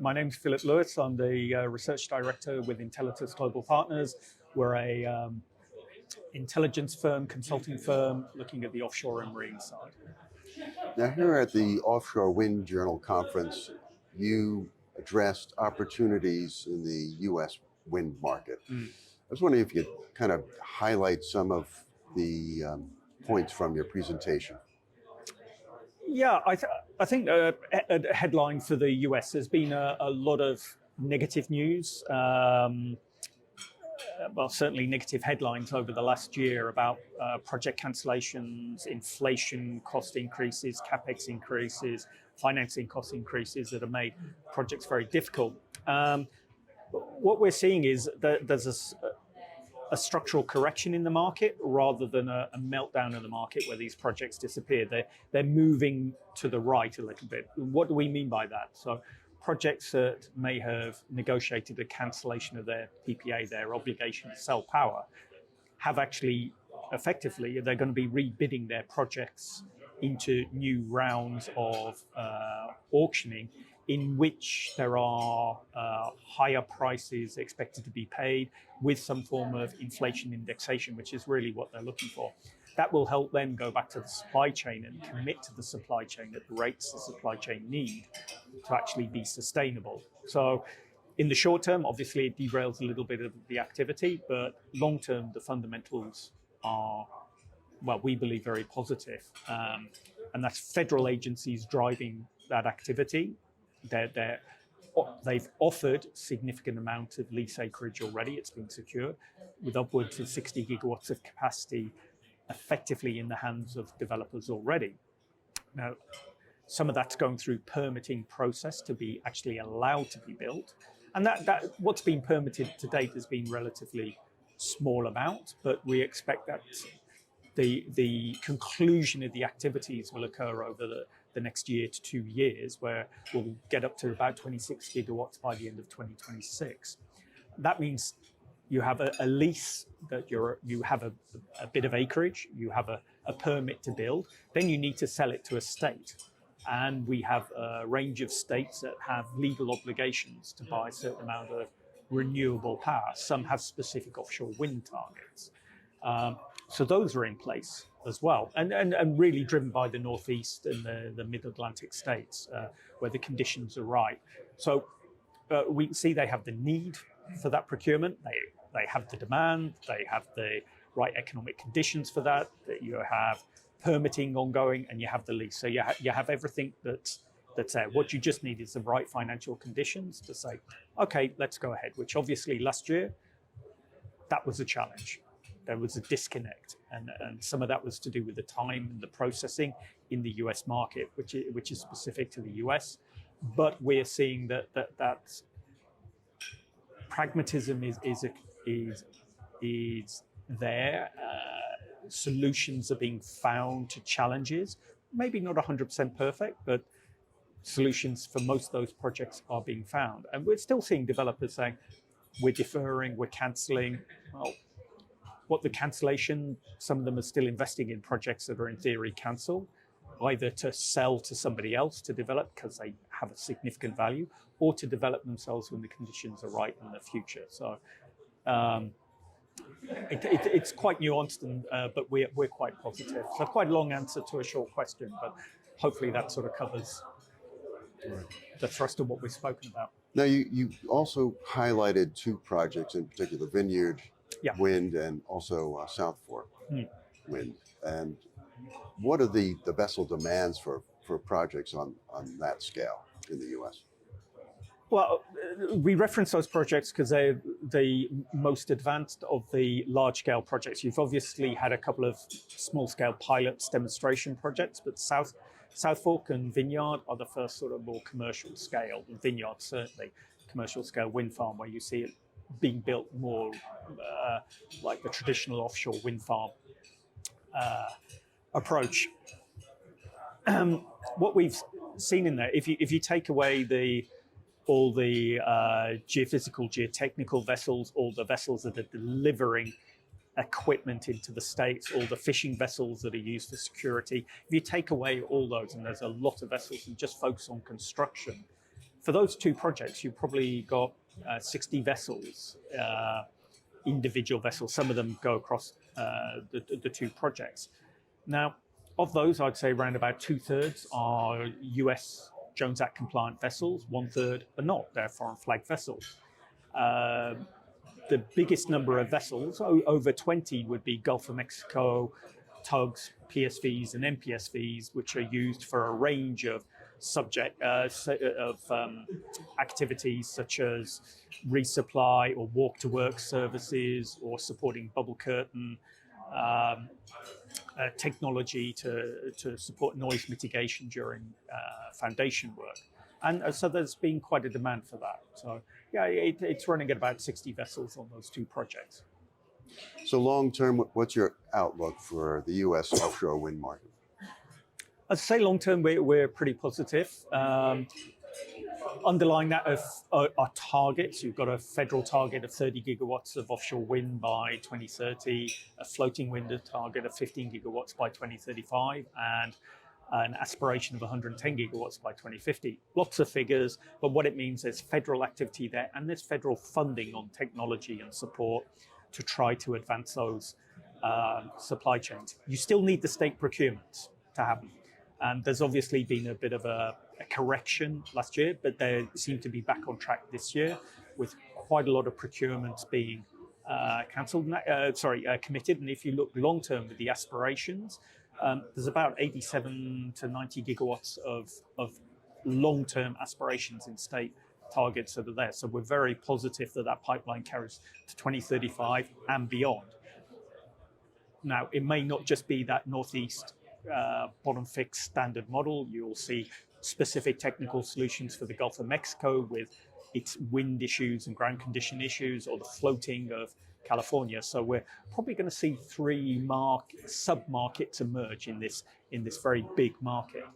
My name's Philip Lewis. I'm the research director with Intelatus Global Partners. We're a intelligence firm, consulting firm, looking at the offshore and marine side. Now, here at the Offshore Wind Journal Conference, you addressed opportunities in the U.S. wind market. I was wondering if you could kind of highlight some of the points from your presentation. Yeah, I think a headline for the US, there's been a lot of negative news. Well, certainly negative headlines over the last year about project cancellations, inflation, cost increases, capex increases, financing cost increases that have made projects very difficult. What we're seeing is that there's a structural correction in the market rather than a meltdown in the market where these projects disappear. They're moving to the right a little bit. What do we mean by that? So projects that may have negotiated a cancellation of their PPA, their obligation to sell power, have actually effectively, they're going to be rebidding their projects into new rounds of auctioning in which there are higher prices expected to be paid with some form of inflation indexation, which is really what they're looking for. That will help them go back to the supply chain and commit to the supply chain at the rates the supply chain need to actually be sustainable. So in the short term, obviously it derails a little bit of the activity, but long term, the fundamentals are, well, we believe very positive. And that's federal agencies driving that activity. They've offered significant amount of lease acreage already. It's been secured with upwards of 60 gigawatts of capacity effectively in the hands of developers already. Now, some of that's going through permitting process to be actually allowed to be built. And that what's been permitted to date has been relatively small amount, but we expect that the conclusion of the activities will occur over the next year to 2 years, where we'll get up to about 26 gigawatts by the end of 2026. That means you have a lease that you have a bit of acreage, you have a permit to build, then you need to sell it to a state. And we have a range of states that have legal obligations to buy a certain amount of renewable power. Some have specific offshore wind targets. So those are in place as well, and really driven by the Northeast and the Mid-Atlantic states where the conditions are right. So we see they have the need for that procurement. They have the demand. They have the right economic conditions for that. That you have permitting ongoing, and you have the lease. So you have everything that's there. What you just need is the right financial conditions to say, okay, let's go ahead. Which obviously last year that was a challenge. There was a disconnect, and some of that was to do with the time and the processing in the US market, which is specific to the US. But we're seeing that pragmatism is there. Solutions are being found to challenges. Maybe not 100% perfect, but solutions for most of those projects are being found. And we're still seeing developers saying, we're deferring, we're cancelling. Well, what the cancellation, some of them are still investing in projects that are in theory cancelled, either to sell to somebody else to develop because they have a significant value, or to develop themselves when the conditions are right in the future. So it's quite nuanced, but we're quite positive. So quite a long answer to a short question, but hopefully that sort of covers the thrust of what we've spoken about. Now, you also highlighted two projects in particular, Vineyard Wind and also South Fork Wind. And what are the vessel demands for projects on that scale in the U.S.? Well, we reference those projects because they're the most advanced of the large-scale projects. You've obviously had a couple of small-scale pilots, demonstration projects, but South Fork and Vineyard are the first sort of more commercial scale. Vineyard certainly commercial scale wind farm where you see it being built more like the traditional offshore wind farm approach. What we've seen in there, if you take away all the geophysical, geotechnical vessels, all the vessels that are delivering equipment into the States, all the fishing vessels that are used for security, if you take away all those, and there's a lot of vessels and just focus on construction, for those two projects, you've probably got 60 vessels, individual vessels. Some of them go across the two projects. Now, of those, I'd say around about 2/3 are US Jones Act compliant vessels, 1/3 are not. They're foreign flag vessels. The biggest number of vessels, over 20, would be Gulf of Mexico tugs, PSVs, and MPSVs, which are used for a range of activities such as resupply or walk-to-work services or supporting bubble curtain technology to support noise mitigation during foundation work. And so there's been quite a demand for that. So yeah, it's running at about 60 vessels on those two projects. So long term, what's your outlook for the U.S. offshore wind market? I'd say long term, we're pretty positive. Underlying that are targets. You've got a federal target of 30 gigawatts of offshore wind by 2030, a floating wind target of 15 gigawatts by 2035, and an aspiration of 110 gigawatts by 2050. Lots of figures, but what it means is federal activity there, and there's federal funding on technology and support to try to advance those supply chains. You still need the state procurement to happen. And there's obviously been a bit of a correction last year, but they seem to be back on track this year with quite a lot of procurements being committed. And if you look long term with the aspirations, there's about 87 to 90 gigawatts of long-term aspirations in state targets that are there. So we're very positive that pipeline carries to 2035 and beyond. Now, it may not just be that Northeast bottom fixed standard model. You'll see specific technical solutions for the Gulf of Mexico with its wind issues and ground condition issues, or the floating of California. So we're probably going to see three sub-markets emerge in this very big market.